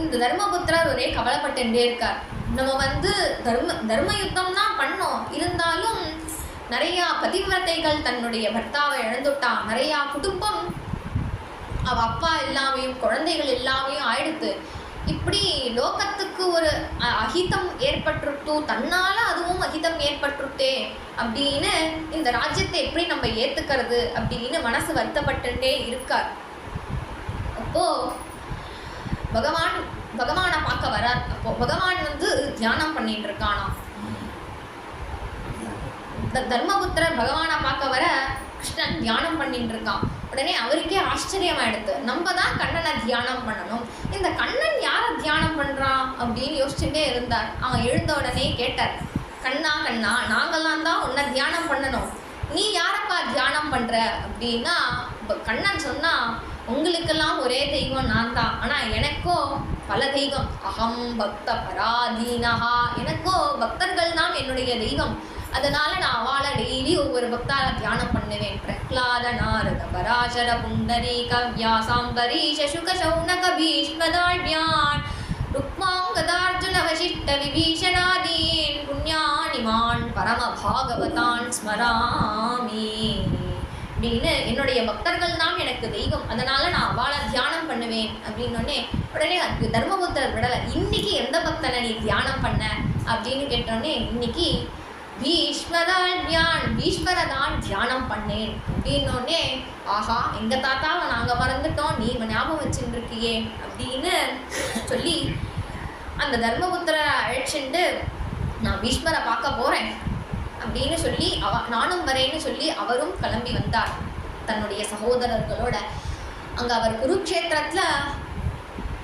இந்த தர்மபுத்திரர் ஒரே கவலைப்பட்டுட்டே இருக்கார். நம்ம தர்ம யுத்தம் தான் பண்ணோம், இருந்தாலும் நிறைய பதிவிரத்தைகள் தன்னுடைய பர்த்தாவை இழந்துட்டா, நிறைய குடும்பம் அவ அப்பா எல்லாமையும் குழந்தைகள் எல்லாமையும் ஆயிடுத்து. இப்படி லோகத்துக்கு ஒரு அஹிதம் ஏற்பட்டுருட்டு, தன்னால அதுவும் அஹிதம் ஏற்பட்டுட்டே அப்படின்னு இந்த ராஜ்யத்தை எப்படி நம்ம ஏத்துக்கிறது அப்படின்னு மனசு வருத்தப்பட்டுட்டே இருக்கார். அப்போ பகவானை பார்க்க வரார். அப்போ பகவான் தியானம் பண்ணிட்டு இருக்கானா. தர்மபுத்திரர் பகவானை பார்க்க வர கிருஷ்ணன் தியானம் பண்ணிட்டு இருக்கான். உடனே அவருக்கே ஆச்சரியமாயிடுது, நம்ம தான் கண்ணனை தியானம் பண்ணணும், இந்த கண்ணன் யாரை தியானம் பண்றான் அப்படின்னு யோசிச்சுட்டே இருந்தார். அவன் எழுந்த உடனே கேட்டார், கண்ணா கண்ணா, நாங்கெல்லாம் தான் உன்னை தியானம் பண்ணணும், நீ யாரப்பா தியானம் பண்ற அப்படின்னா கண்ணன் சொன்னா, உங்களுக்கெல்லாம் ஒரே தெய்வம் நான் தான், ஆனா எனக்கோ பல தெய்வம், அகம் பக்த பராதீனஹா, எனக்கோ பக்தர்கள் தான் என்னுடைய தெய்வம், அதனால நான் அவளை டெய்லி ஒவ்வொரு பக்தால தியானம் பண்ணுவேன். பிரஹ்லாத நாரத பராசர புண்டரீக வியாசாம்பரீஷ சுக சௌனக பீஷ்மதாழ்யான் ருக்மாங்கதார்ஜுன வசிஷ்ட விபீஷணாதீன் புண்ணியானிமான் பரம பாகவதான் ஸ்மராமி அப்படின்னு என்னுடைய பக்தர்கள் தான் எனக்கு தெய்வம், அதனால நான் அவளை தியானம் பண்ணுவேன் அப்படின்னோடனே உடனே அதுக்கு தர்மபுத்திரர் விடலை, இன்னைக்கு எந்த பக்தனை நீ தியானம் பண்ண அப்படின்னு கேட்டோடனே இன்னைக்கு பீஷ்மரை தான் தியானம் பண்ணேன் அப்படின்னோடனே, ஆஹா எங்க தாத்தாவை நாங்க மறந்துட்டோம், நீ ஞாபகம் வச்சுட்டு இருக்கியே அப்படின்னு சொல்லி அந்த தர்மபுத்திரரை அழைச்சிட்டு நான் பீஷ்மரை பார்க்க போறேன் அப்படின்னு சொல்லி நானும் வரேன்னு சொல்லி அவரும் கிளம்பி வந்தார் தன்னுடைய சகோதரர்களோட. அங்க அவர் குருக்ஷேத்திரத்துல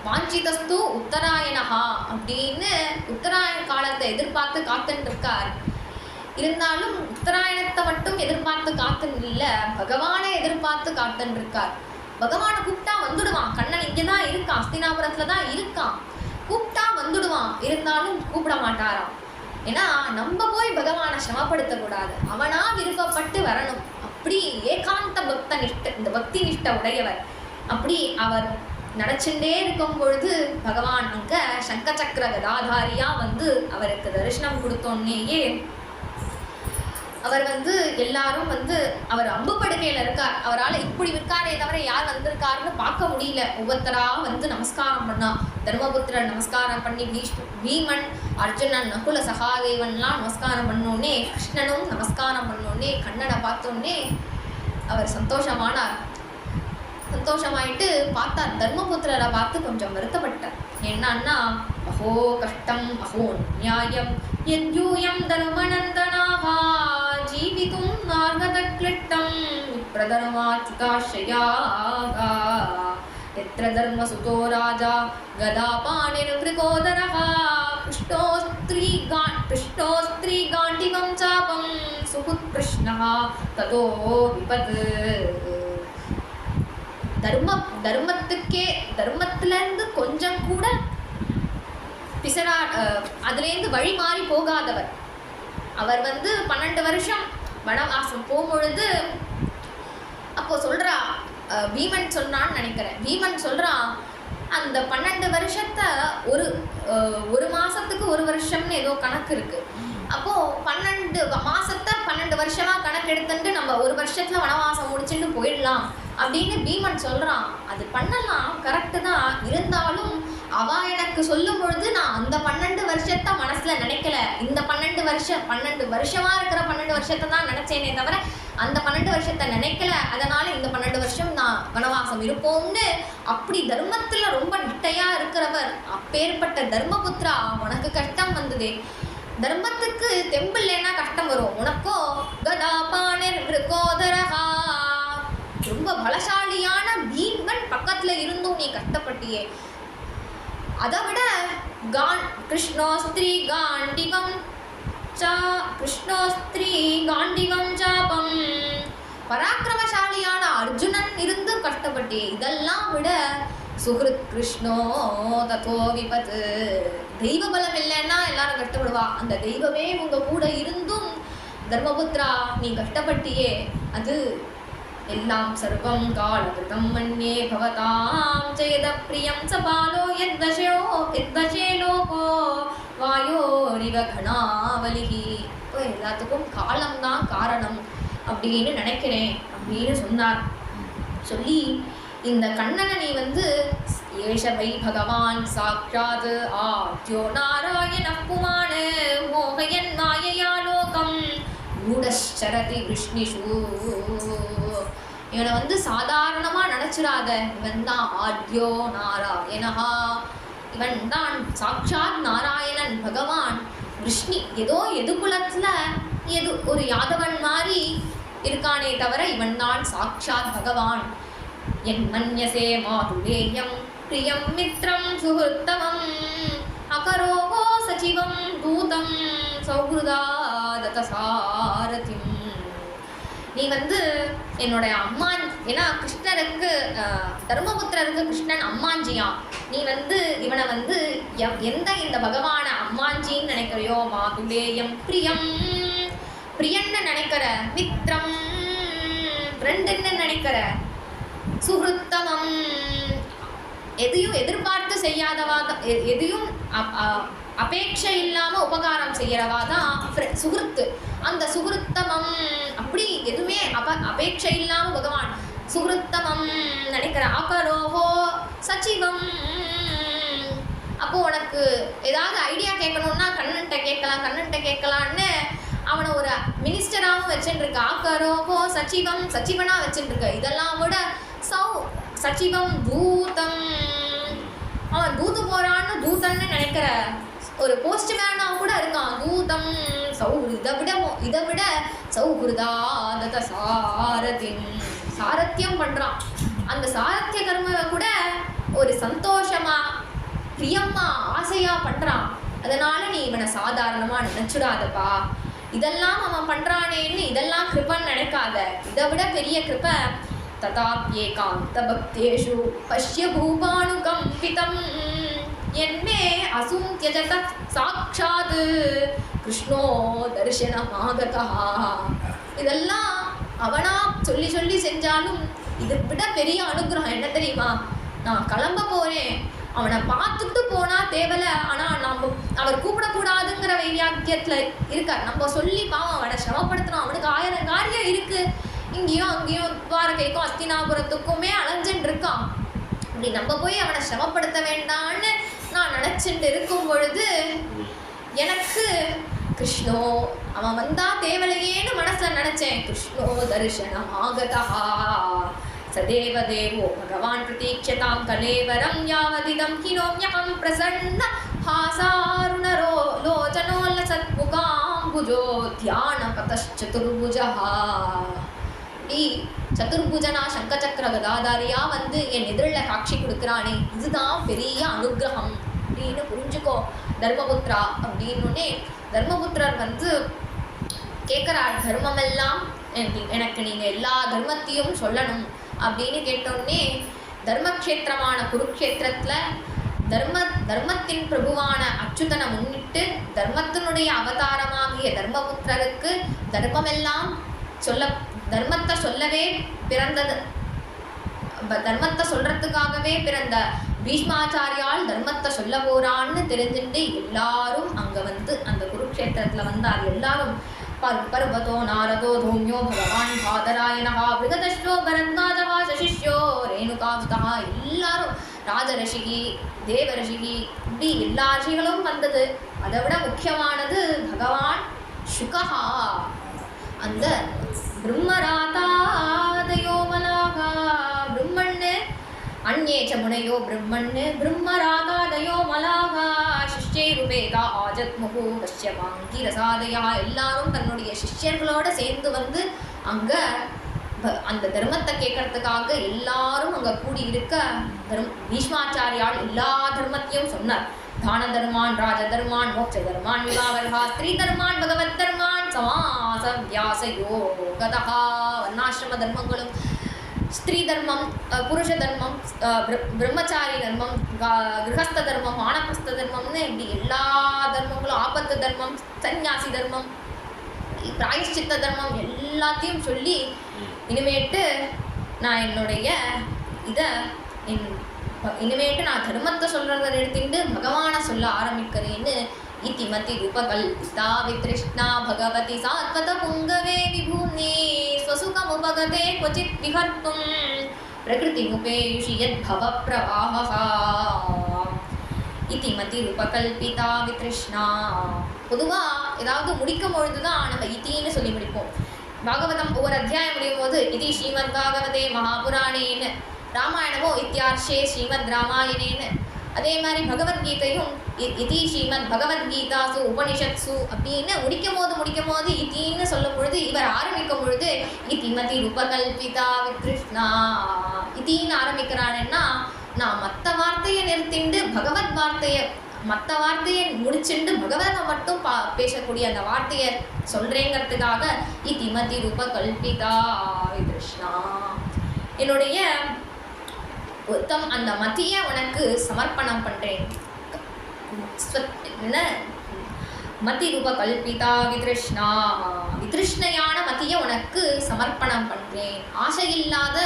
வாஞ்சிதஸ்து உத்தராயணஹா அப்படின்னு உத்தராயண காலத்தை எதிர்பார்த்து காத்துட்டு இருக்கார். இருந்தாலும் உத்தராயணத்தை மட்டும் எதிர்பார்த்து காத்துன்னு இல்லை, பகவானை எதிர்பார்த்து காத்துன்னு இருக்கார். பகவானை கூப்பிட்டா வந்துடுவான், கண்ணன் இங்கதான் இருக்கான், அஸ்தினாபுரத்துல தான் இருக்கான், கூப்பிட்டா வந்துடுவான், இருந்தாலும் கூப்பிட மாட்டாராம். ஏன்னா நம்ம போய் பகவானை சிரமப்படுத்தக்கூடாது, அவனா விருப்பப்பட்டு வரணும். அப்படி ஏகாந்த பக்த நிஷ்ட, இந்த பக்தி நிஷ்ட உடையவர். அப்படி அவர் நடச்சுட்டே இருக்கும் பொழுது பகவான் அங்க சங்க சக்கர கதாதாரியா அவருக்கு தரிசனம் கொடுத்தோன்னேயே அவர் எல்லாரும் அவர் அம்பு படுக்கையில இருக்கார். அவரால் இப்படி இருக்காரே தவிர யார் வந்திருக்காருன்னு பார்க்க முடியல. ஒவ்வொருத்தரா நமஸ்காரம் பண்ணா. தர்மபுத்திரர் நமஸ்காரம் பண்ணி, பீமன், அர்ஜுனன், நகுல சகாதேவன்லாம் நமஸ்காரம் பண்ணோடனே, கிருஷ்ணனும் நமஸ்காரம் பண்ணோடனே, கண்ணனை பார்த்தோன்னே அவர் சந்தோஷமானார். சந்தோஷமாயிட்டு பார்த்தார். தர்மபுத்திரரை பார்த்து கொஞ்சம் வருத்தப்பட்டார். என்னன்னா, அஹோ கஷ்டம், அஹோ நியாயம், யத்யூயம் தர்மநந்தனாஹா ஜீவிதும் நார்கதக்லிட்டம் விப்ரதர்மாச்சுதாஸ்ரயாஹா யத்ர தர்மசுதோ ராஜா கதாபாணிர்விருகோதரஹா பிருஷ்டோஸ்திரீ காண்டிவம் சாபம் சுகுத் கிருஷ்ணஹா ததோ விபத். தர்மத்திலேருந்து கொஞ்சம் கூட அதுலேருந்து வழி மாறி போகாதவர். அவர் 12 வருஷம் வனவாசம் போகும்பொழுது அப்போ சொல்றா, பீமன் சொன்னான்னு நினைக்கிறேன், பீமன் சொல்றான், அந்த 12 வருஷத்தை ஒரு மாசத்துக்கு 1 வருஷம்னு ஏதோ கணக்கு இருக்கு. அப்போ 12 மாசத்தை 12 வருஷமா கணக்கு எடுத்துட்டு நம்ம 1 வருஷத்துல வனவாசம் முடிச்சுட்டு போயிடலாம் அப்படின்னு பீமன் சொல்றான். அது பண்ணலாம், கரெக்டு தான். இருந்தாலும் அவ எனக்கு சொல்லும் பொழுது நான் அந்த 12 வருஷத்தை மனசுல நினைக்கல. இந்த 12 வருஷமா இருக்கிற 12 வருஷத்தை தான் நினைச்சேனே தவிர அந்த 12 வருஷத்தை நினைக்கல. அதனால இந்த 12 வருஷம் நான் வனவாசம் இருப்போம்னு அப்படி தர்மத்துல ரொம்ப நிட்டையா இருக்கிறவர். அப்பேற்பட்ட தர்மபுத்திரா, உனக்கு கஷ்டம் வந்ததே, தர்மத்துக்கு தெம்பு இல்லைன்னா கஷ்டம் வரும். உனக்கோ கதாபாணிர்விருகோதரஹா, ரொம்ப பலசாலியான பீமன் பக்கத்துல இருந்தும் நீ கஷ்டப்பட்டியே. அதை விட கிருஷ்ணோஸ்திரீ காண்டிவம் சாபம், பராக்கிரமசாலியான அர்ஜுனன் இருந்து கஷ்டப்பட்டே. இதெல்லாம் விட சுஹ்ருத் கிருஷ்ணோ ததோ விபத், தெய்வ பலம் இல்லைன்னா எல்லாரும் கஷ்டப்படுவா, அந்த தெய்வமே உங்க கூட இருந்தும் தர்மபுத்திரா நீ கஷ்டப்பட்டியே, அது எல்லாம் சர்வம் காலகிருதம் மன்யே பவதாம் ஜெயத பிரியம் சபாலோ யத்வசே லோகோ வாயோரிவ கணாவலிஹி. இப்போ எல்லாத்துக்கும் காலம்தான் காரணம் அப்படின்னு நினைக்கிறேன் அப்படின்னு சொன்னார். சொல்லி இந்த கண்ணனை நீ ஏஷவை பகவான் சாக்ஷாத் ஆத்யோ நாராயண புமான் மோகயன் மாயையா லோகம் மூடச்சரதி விஷ்ணிஷு. இவனை சாதாரணமா நினைச்சிடாத. இவன் தான் ஆத்யோ நாராயணஹா, இவன் தான் சாக்ஷாத் நாராயணன் பகவான் விஷ்ணு. ஏதோ எதுகுலத்துல ஒரு யாதவன் மாதிரி இருக்கானே தவிர இவன் தான் சாக்ஷாத் பகவான். என் மன்யசே மாதுலேயம் பிரியம் மித்ரம் சுஹுத்தமம் அகரோகோ சச்சிவம் தூதம் சௌஹ்ருதாதத சாரதிம். நீ என்னுடைய அம்மான், ஏன்னா கிருஷ்ணருக்கு தர்மபுத்திரருக்கு கிருஷ்ணன் அம்மாஞ்சியா. நீ இவனை எந்த இந்த பகவான அம்மாஞ்சின்னு நினைக்கிறையோ, மாதுலேயம் பிரியம் பிரியன்னு நினைக்கிற, மித்ரம் ஃப்ரெண்டுன்னு நினைக்கிற, சுஹுத்தமம் எதையும் எதிர்பார்த்து செய்யாதவாதான், எதையும் அபேட்சை இல்லாம உபகாரம் செய்யறவாதான் சுகிருத்து. அந்த சுகிருத்தமம் அப்படி எதுவுமே அபேட்சை இல்லாம பகவான் சுகிருத்தமம் நினைக்கிற. அகரோஹோ சச்சிவம். அப்போ உனக்கு ஏதாவது ஐடியா கேட்கணும்னா கண்ணன்ட்ட கேட்கலான்னு அவனை ஒரு மினிஸ்டராகவும் வச்சுட்டு இருக்க. ஆக்கரோகோ சச்சிவம், சச்சிவனா வச்சுட்டு இருக்க. இதெல்லாம் விட சச்சிவம் தூதம், அவன் தூது போறான்னு தூதன்னு நினைக்கிற ஒரு போஸ்ட்மேனா கூட இருக்கான். தூதம் இதை விட சௌஹ்ருதாதத சாரதிம், சாரத்தியம் பண்றான். அந்த சாரத்திய கர்மவை கூட ஒரு சந்தோஷமா பிரியமா ஆசையா பண்றான். அதனால நீ இவனை சாதாரணமா நினைச்சுடாதப்பா. இதெல்லாம் அவன் பண்றானேன்னு இதெல்லாம் கிருபன்னு நினைக்காத. இதை விட பெரிய கிருபை ததாப்யேகாந்த பக்தேஷு பஷ்ய பூபானுகம்பிதம் என்மே அசுந்தியஜத சாக்ஷாத் கிருஷ்ணோ தர்சனமாகதா. இதெல்லாம் அவனா சொல்லி சொல்லி செஞ்சாலும் இதை விட பெரிய அனுகிரகம் என்ன தெரியுமா? நான் கிளம்ப போறேன், அவனை பார்த்துட்டு போனா தேவலை, ஆனா நம்ம அவர் கூப்பிடக்கூடாதுங்கிற வைராக்கியத்துல இருக்கார். நம்ம சொல்லி பாவம் அவனை சிரமப்படுத்துறோம். அவனுக்கு 1000 காரியம் இருக்கு. இங்கேயும் அங்கேயும் துவாரகைக்கும் அஸ்தினாபுரத்துக்குமே அலைஞ்சுட்டு இருக்கான். அப்படி நம்ம போய் அவனை சிரமப்படுத்த வேண்டான்னு நான் நினைச்சுட்டு இருக்கும் பொழுது எனக்கு கிருஷ்ணோ அவன் வந்தா தேவலையேன்னு மனசுல நினைச்சேன். கிருஷ்ணோ தரிசனமாகதா சதேவ தேவோ பகவான் பிரதீட்சதாம் கலேவரம் யாவதிதம் கினோம்யகம் பிரசன்ன ஹாசாருணரோ லோச்சனோல்லசத்முகாம்புஜோ தியானபதச்சதுர்புஜஹ. சதுர்புஜனா சங்கச்சக்கர கதாதாரியா என் எதிரில் காட்சி கொடுக்குறானே, இதுதான் பெரிய அனுகிரகம் அப்படின்னு புரிஞ்சுக்கோ தர்மபுத்திரா அப்படின்னே. தர்மபுத்திரர் கேட்குறார், தர்மமெல்லாம் எனக்கு நீங்கள் எல்லா தர்மத்தையும் சொல்லணும் அப்படின்னு கேட்டோடனே தர்மக்ஷேத்திரமான குருக்ஷேத்திரத்தில் தர்மத்தின் பிரபுவான அச்சுதனை முன்னிட்டு தர்மத்தினுடைய அவதாரமாகிய தர்மபுத்திரருக்கு தர்மமெல்லாம் தர்மத்தை சொல்லவே பிறந்தது, தர்மத்தை சொல்றதுக்காகவே பிறந்த பீஷ்மாச்சாரியால் தர்மத்தை சொல்ல போறான்னு தெரிஞ்சுட்டு எல்லாரும் அங்க அந்த குருக்ஷேத்திரத்துல வந்தார். எல்லாரும் பர்வதோ நாரதோ தூம்யோ பகவான் பாதராயணஹா பிருகதஸ்ரோ பரத்வாஜஹா சசிஷ்யோ ரேணுகாசுதா, எல்லாரும் ராஜரிஷிகி தேவரிஷிகி இப்படி எல்லா ரிஷிகளும் வந்தது. அதை விட முக்கியமானது பகவான் சுகஹா, அந்த பிரம்மராதாதயோ மலாகா பிரம்மண்ணு அந்நேச்ச முனையோ பிரம்மண்ணு பிரம்மராதாதயோ மலாகா சிஷ்யை ரூபேதா ஆஜத் முகு கஷ்யமாங்கி ரசாதயா. எல்லாரும் தன்னுடைய சிஷ்யர்களோட சேர்ந்து அங்க அந்த தர்மத்தை கேட்கறதுக்காக எல்லாரும் அங்க கூடி இருக்க பீஷ்மாச்சாரியால் எல்லா தர்மத்தையும் சொன்னார். தான தர்மான், ராஜ தர்மான், மோட்ச தர்மான், விவாவர்ஹா, ஸ்திரீ தர்மான், பகவத் தர்மான், சமாச வியாச யோகதா. வர்ணாசிரம தர்மங்களும், ஸ்திரீ தர்மம், புருஷ தர்மம், பிரம்மச்சாரி தர்மம், கிரகஸ்த தர்மம், வானப்பிரஸ்த தர்மம்னு இப்படி எல்லா தர்மங்களும், ஆபத்து தர்மம், சந்நியாசி தர்மம், பிராயஷ்சித்த தர்மம் எல்லாத்தையும் சொல்லி இனிமேட்டு நான் என்னுடைய இதை இனிமேட்டு நான் தர்மத்தை சொல்றதை நிறுத்திட்டு பகவானை சொல்ல ஆரம்பிக்கிறேன்னு இதிமதி ரூபகல்பிதா வித்ருஷ்ணா பகவதி சாத்வத புங்கவே விபூம்னி ஸ்வசுகமுபகதே क्वचित् விஹர்த்தும் பிரகிருதிமுபேயுஷி யத்பவ பிரவாஹः இதிமதி ரூபகல்பிதா வித்ருஷ்ணா. பொதுவாக ஏதாவது முடிக்கும் பொழுது தான் நம்ம இத்தின்னு சொல்லி முடிப்போம். பாகவதம் ஒவ்வொரு அத்தியாயம் முடியும் போது இது ஸ்ரீமத் பாகவதே மகாபுராணேன்னு, ராமாயணமோ இத்தியார்ஷே ஸ்ரீமத் ராமாயணேன்னு, அதே மாதிரி பகவத்கீதையும் இதி ஸ்ரீமத் பகவத்கீதாசு உபனிஷத்சு அப்படின்னு முடிக்கும் போது இத்தின்னு சொல்லும் பொழுது இவர் ஆரம்பிக்கும் பொழுது இதிமதி ரூபகல்பிதா வித்ருஷ்ணா இத்தின்னு ஆரம்பிக்கிறான்னா நான் மற்ற வார்த்தையை நிறுத்திண்டு பகவத் வார்த்தையை மற்ற வார்த்தையை முடிச்சுண்டு பகவதை மட்டும் பேசக்கூடிய அந்த வார்த்தையை சொல்றேங்கிறதுக்காக இதிமதி ரூபகல்பிதா வித்ருஷ்ணா. என்னுடைய அந்த மதியை உனக்கு சமர்ப்பணம் பண்றேன். மதி ரூப கல்பிதா வித்ருஷ்ணா, வித்ருஷ்ணையான மதியை உனக்கு சமர்ப்பணம் பண்றேன். ஆசையில்லாத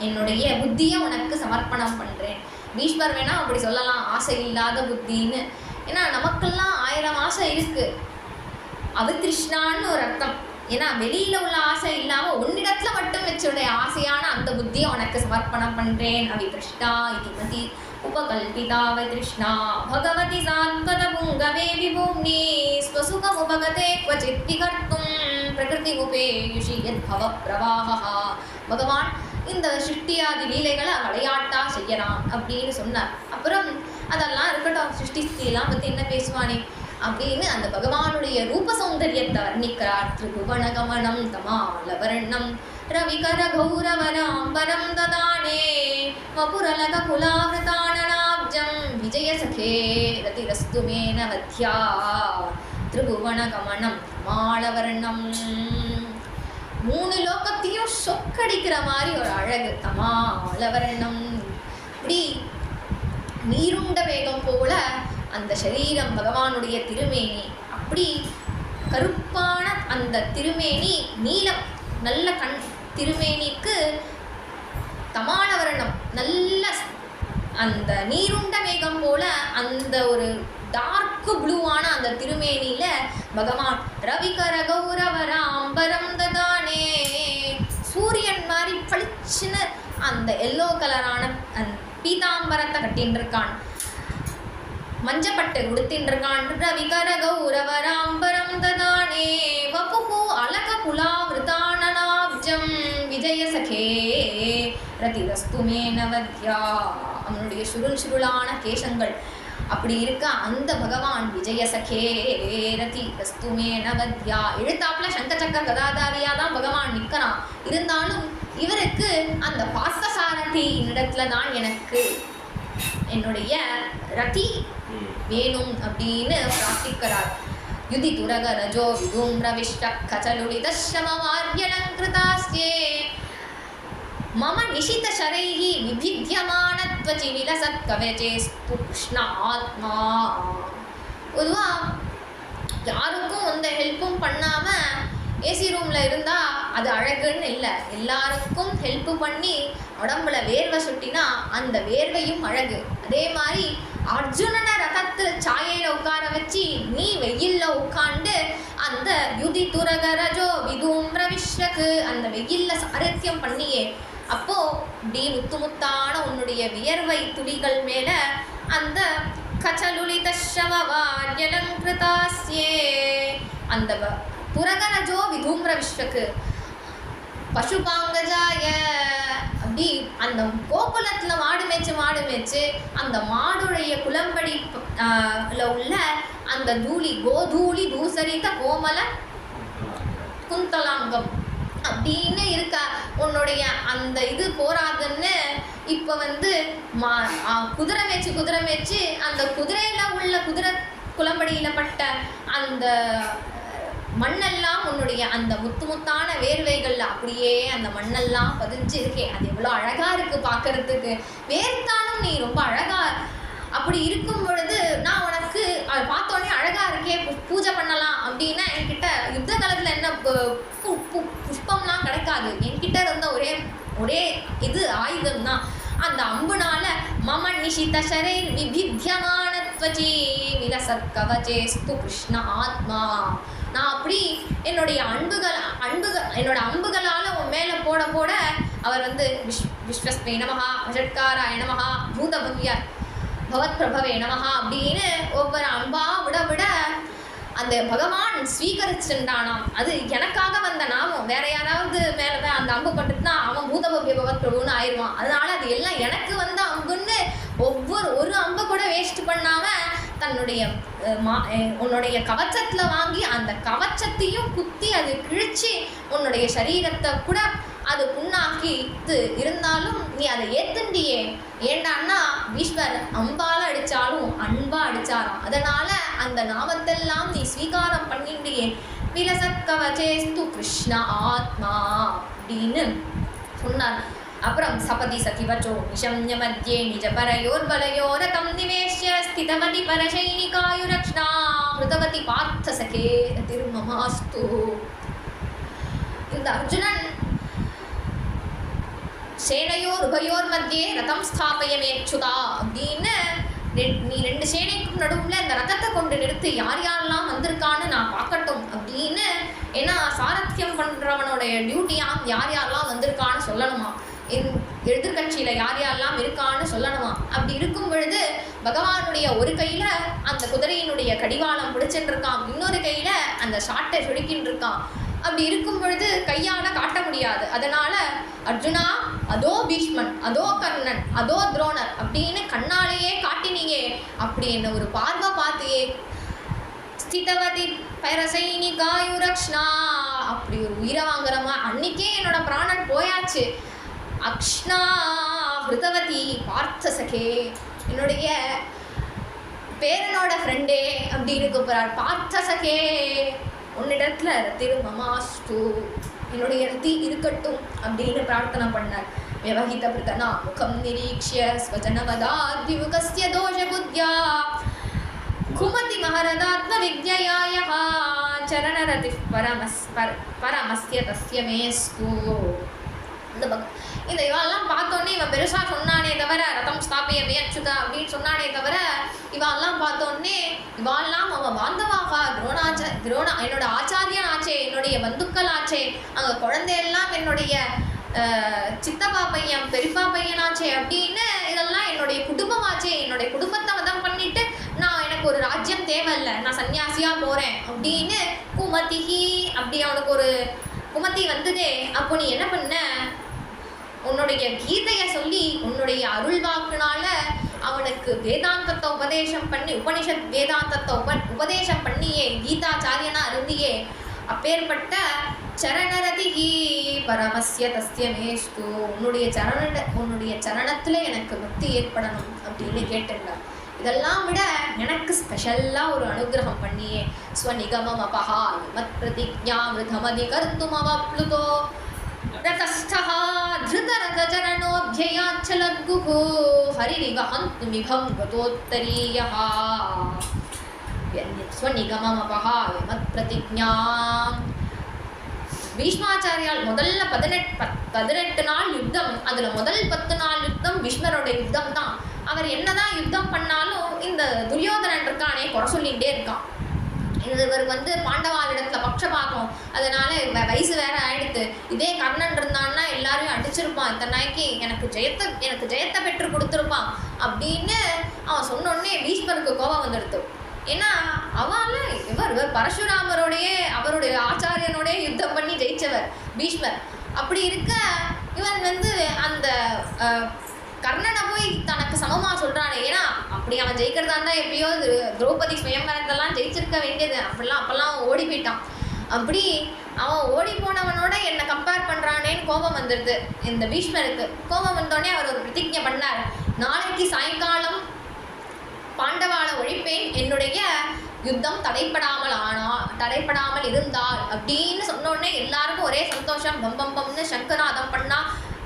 என்னுடைய புத்தியை உனக்கு சமர்ப்பணம் பண்றேன். பீஷ்மர் வேணா அப்படி சொல்லலாம், ஆசை இல்லாத புத்தின்னு. ஏன்னா நமக்கெல்லாம் 1000 ஆசை இருக்கு. அவித்ருஷ்ணான்னு ஒரு அர்த்தம். ஏன்னா வெளியில உள்ள ஆசை இல்லாம உன்னிடத்துல மட்டும் வச்சுடைய ஆசையான அந்த புத்தியை உனக்கு சமர்ப்பணம் பண்றேன். அவித்ருஷ்ணா இதிமதி உபகல்பிதா வித்ருஷ்ணா பகவதி சாத்வத புங்கவே விபூம்னி ஸ்வசுகமுபகதே क्वचित् விஹர்த்தும் பிரகிருதிமுபேயுஷி யத்பவ பிரவாஹः. பகவான் இந்த சிருஷ்டியாதி லீலைகளை விளையாட்டா செய்யறான் அப்படின்னு சொன்னார். அப்புறம் அதெல்லாம் இருக்கட்டும், சிருஷ்டிஸ்திலாம் பத்தி என்ன பேசுவானே அப்படின்னு அந்த பகவானுடைய ரூப சௌந்தரியத்தை வர்ணிக்கிறார். திரிபுவனகமனம் தமாலவர்ணம் ரவிகர கௌரவராம்பரம் ததானே வபுரலக குலாவிருதானனாப்ஜம் விஜயசகே ரதிரஸ்து மேன வத்யா. திரிபுவனகமனம் தமாலவர்ணம், 3 லோகத்தையும் சொக்கடிக்கிற மாதிரி ஒரு அழகு. தமாலவர்ணம், இப்படி நீருண்ட வேகம் போல அந்த சரீரம் பகவானுடைய திருமேனி. அப்படி கருப்பான அந்த திருமேனி, நீலம் நல்ல கண் திருமேனிக்கு தமாலவர்ணம், நல்ல அந்த நீருண்ட மேகம் போல அந்த ஒரு டார்க் ப்ளூவான அந்த திருமேனியில பகவான் ரவிகர கௌரவராம்பரம் ததானே, சூரியன் மாதிரி பளிச்சுன்னு அந்த எல்லோ கலரான பீதாம்பரத்தை கட்டின்னு இருக்கான், மஞ்சப்பட்டு உடுத்தின்னு இருக்கான். ரவிகர கௌரவராம்பரம் ததானே வபுஹு அலக குலாவிருதானனாப்ஜம் விஜயசகே ரதிரஸ்து மேன வத்யா. அவனுடைய சுருளான கேசங்கள் அப்படி இருக்க அந்த பகவான் விஜயசகே ரதிரஸ்து மேன வத்யா. எழுத்தாப்புல சங்கச்சக்கர கதாதாரியா தான் பகவான் நிற்கிறான். இருந்தாலும் இவருக்கு அந்த பார்த்தசாரதி இடத்துல தான் எனக்கு என்னுடைய ரதி வேணும் அப்படின்னு பிரார்த்திக்கிறார். யுதி துரக ரஜோ விதும்ர விஷ்ட கச்சலுடித ஷமவார்யலங்கிருதாஸ்யே மம நிஷித ஷரைஹி விபித்யமானத்வசி விலசத் கவசேஸ்துக்ஷ்ண ஆத்மா. பொதுவாக யாருக்கும் எந்த ஹெல்ப்பும் பண்ணாம ஏசி ரூம்ல இருந்தா அது அழகுன்னு இல்லை. எல்லாருக்கும் ஹெல்ப் பண்ணி உடம்புல வேர்வை சுட்டினா அந்த வேர்வையும் அழகு. அதே மாதிரி அர்ஜுனனை ரதத்துல சாயையில உட்கார வச்சு நீ வெயில்ல உட்காந்து அந்த யுதி துரகரஜோ விதும்ர விஷ்வக்கு அந்த வெயில்ல சாரத்தியம் பண்ணியே, அப்போ இப்படி முத்து முத்தான உன்னுடைய வியர்வை துளிகள் மேல அந்த கச்சலுலித ஷமவார்யலங்கிருதாஸ்யே அந்த துரகரஜோ விதும்ர விஷ்வக்கு பசுபாங்கஜாய. அப்படி அந்த கோகுலத்துல மாடு மேய்ச்சு அந்த மாடுடைய குளம்படி உள்ள அந்த தூளி கோதூளி தூசரித்த கோமல குந்தலாங்கம் அப்படின்னு இருக்க உன்னுடைய அந்த இது போராதுன்னு இப்போ குதிரை மேய்ச்சி அந்த குதிரையில உள்ள குதிரை குளம்படியில பட்ட அந்த மண்ணெல்லாம் உன்னுடைய அந்த முத்தான வேர்வைகள்ல அப்படியே அந்த மண்ணெல்லாம் பதிஞ்சு இருக்கே, அது எவ்வளோ அழகா இருக்கு பார்க்கறதுக்கு. வேர்த்தாலும் நீ ரொம்ப அழகா அப்படி இருக்கும் பொழுது நான் உனக்கு அதை பார்த்தோன்னே அழகா இருக்கே பூஜை பண்ணலாம் அப்படின்னா என்கிட்ட யுத்த காலத்துல என்ன புஷ்பம்லாம் கிடைக்காது. என்கிட்ட இருந்த ஒரே இது ஆயுதம் தான். அந்த அம்புனால மம நிஷித ஷரே விபித்யமானத்வஜி விலசத் கவசேஸ்து கிருஷ்ண ஆத்மா. நான் அப்படி என்னுடைய என்னோட அம்புகளால் உன் மேலே போட போட அவர் வந்து விஸ்வஸ்மை நமஹா, வஷட்காராய நமஹா, பூதபவ்ய பவத் பிரபவே நமஹா அப்படின்னு ஒவ்வொரு அம்பா விட விட அந்த பகவான் ஸ்வீகரிச்சுட்டானாம். அது எனக்காக வந்த நாமம். வேற யாராவது மேலே அந்த அம்பு பட்டுட்டுனா அவன் பூதபவ்ய பவத் பிரபுன்னு ஆயிடுவான். அதனால அது எல்லாம் எனக்கு வந்த அம்புன்னு ஒரு அம்பை கூட வேஸ்ட் பண்ணாம தன்னுடைய உன்னுடைய கவச்சத்தில் வாங்கி அந்த கவச்சத்தையும் குத்தி அது கிழிச்சு உன்னுடைய சரீரத்தை கூட அது புண்ணாக்கி இருந்தாலும் நீ அதை ஏத்துண்டியே. ஏண்டான்னா பீஷ்மர் அம்பால அடித்தாலும் அன்பா அடித்தாராம். அதனால அந்த நாமத்தெல்லாம் நீ ஸ்வீகாரம் பண்ணிண்டியே. விலசத் கவசேஸ்து கிருஷ்ண ஆத்மா அப்படின்னு சொன்னார். அப்புறம் சபதி சதிவச்சோ நிஷம்ய மத்தியே நிஜ பரயோர் பலயோரகம் நிவேஷ்ய ஸ்திதவதி பரசைனிகாயுரக்ஷ்ணா மிருதவதி பார்த்த சகே திருமமாஸ்து. இந்த அர்ஜுனன் சேனையோர் உபயோர் மத்தியே ரதம் ஸ்தாபயமேச்சுதா அப்படின்னு நீ ரெண்டு சேனைக்கும் நடுவில் இந்த ரதத்தை கொண்டு நிறுத்தி யார் யாரெல்லாம் வந்திருக்கான்னு நான் பார்க்கட்டும் அப்படின்னு. ஏன்னா சாரத்தியம் பண்ணுறவனுடைய டியூட்டியாம் யார் யாரெல்லாம் வந்திருக்கான்னு சொல்லணுமா, எதிர்கட்சியில் யார் யாரெல்லாம் இருக்கான்னு சொல்லணுமா. அப்படி இருக்கும் பொழுது பகவானுடைய ஒரு கையில் அந்த குதிரையினுடைய கடிவாளம் பிடிச்சிட்டு இருக்கான், இன்னொரு கையில் அந்த ஷாட்டை சுடுக்கின்னு இருக்கான். அப்படி இருக்கும் பொழுது கையால் காட்ட முடியாது. அதனால அர்ஜுனா அதோ பீஷ்மன், அதோ கர்ணன், அதோ துரோணர் அப்படின்னு கண்ணாலேயே காட்டினீங்க. அப்படி என்ன ஒரு பார்வை பார்த்தியே. ஸ்திதவதி பரசைனிகாயுரக்ஷ்ணா அப்படி ஒரு உயிரை வாங்குறமா. அன்னைக்கே என்னோட பிராணன் போயாச்சு. அக்ஷ்ணா ஹிருதவதி பார்த்த சகே என்னுடைய பேரனோட ஃப்ரெண்டே அப்படின்னு கூப்பிட்றார். பார்த்த சகே உன்னிடத்துல திருமமாஸ்து என்னுடைய ரதி இருக்கட்டும் அப்படின்னு பிரார்த்தனை பண்ணார். விவகித பிரதனா முகம் நிரீக்ஷ்ய ஸ்வஜனவதாத்விமுகஸ்ய தோஷ புத்யா குமதி மகரதாத்ம வித்யயாயஹ சரணரதி பரமஸ்ய தஸ்ய மேஸ்து. இந்த இவெல்லாம் பார்த்தோன்னே இவன் பெருசாக சொன்னானே தவிர ரதம் ஸ்தாபியமே அச்சுதா அப்படின்னு சொன்னானே தவிர இவெல்லாம் பார்த்தோன்னே இவாள்லாம் அவன் பாந்தவாக துரோணா என்னோட ஆச்சாரியன் ஆச்சே, என்னுடைய பந்துக்கள் ஆச்சே, அங்கே குழந்தையெல்லாம் என்னுடைய சித்தப்பா பையன் பெரியப்பா பையனாச்சே அப்படின்னு இதெல்லாம் என்னுடைய குடும்பமாச்சே. என்னுடைய குடும்பத்தை வதம் பண்ணிட்டு நான் எனக்கு ஒரு ராஜ்யம் தேவையில்லை, நான் சன்னியாசியாக போகிறேன் அப்படின்னு குமதிஹி அப்படி அவனுக்கு ஒரு குமதி வந்ததே. அப்போ நீ என்ன பண்ண, உன்னுடைய கீதையை சொல்லி உன்னுடைய அருள் வாக்குனால அவனுக்கு வேதாந்தத்தை உபதேசம் பண்ணி உபனிஷத் வேதாந்தத்தை உபதேசம் பண்ணியே கீதாச்சாரியனா இருந்தியே. அப்பேற்பட்ட சரணரதிகி பரமஸ்ய தஸ்ய மேஷ்டு உன்னுடைய சரணத்தில் எனக்கு பக்தி ஏற்படணும் அப்படின்னு கேட்டுருந்தார். இதெல்லாம் விட எனக்கு ஸ்பெஷலாக ஒரு அனுகிரகம் பண்ணியே. ஸ்வநிகமம் அபஹா மத் பிரதிஜா மிருதமதி கர்த்துமவப்ளுதோ ரதஸ்தஹ த்ருதரதச்சரணோப்யயாச்சலத்குஹு ஹரிரிவ ஹந்துமிபம் கதோத்தரீயஹ. ஸ்வநிகமம் அபஹா மத் பிரதிஜா. பீஷ்மாச்சாரியால் முதல்ல 18 நாள் யுத்தம், அதில் முதல் 10 நாள் யுத்தம் பீஷ்மரோட யுத்தம் தான். அவர் என்னதான் யுத்தம் பண்ணாலும் இந்த துரியோதனன் இருக்கானே குறை சொல்லிகிட்டே இருக்கான். இவர் வந்து பாண்டவாளிடத்துல பட்சபாகம், அதனால வயசு வேற ஆயிடுத்து. இதே கர்ணன் இருந்தான்னா எல்லாரையும் அடிச்சிருப்பான், இத்தனை நாய்க்கு எனக்கு ஜெயத்தை பெற்று கொடுத்துருப்பான் அப்படின்னு அவன் சொன்னோடனே பீஷ்மருக்கு கோபம் வந்துடுத்து. ஏன்னா இவர் பரசுராமரோடைய அவருடைய ஆச்சாரியனோடைய யுத்தம் பண்ணி ஜெயிச்சவர் பீஷ்மர். அப்படி இருக்க இவன் வந்து அந்த கர்ணனை போய் தனக்கு சமமாக சொல்கிறானே. ஏன்னா அப்படி அவன் ஜெயிக்கிறதா இருந்தால் எப்படியோ திரௌபதி சுயம்பரத்தெல்லாம் ஜெயிச்சிருக்க வேண்டியது. அப்பெல்லாம் ஓடி போயிட்டான். அப்படி அவன் ஓடி போனவனோட என்னை கம்பேர் பண்ணுறானேன்னு கோபம் வந்துடுது இந்த பீஷ்மருக்கு. கோபம் வந்தோடனே அவர் ஒரு பிரதிஜை பண்ணார். நாளைக்கு சாயங்காலம் பாண்டவாளை ஒழிப்பேன், என்னுடைய யுத்தம் தடைப்படாமல் இருந்தால் அப்படின்னு சொன்னோடனே எல்லாருக்கும் ஒரே சந்தோஷம். பம்பம்னு சங்கநாதம் பண்ணா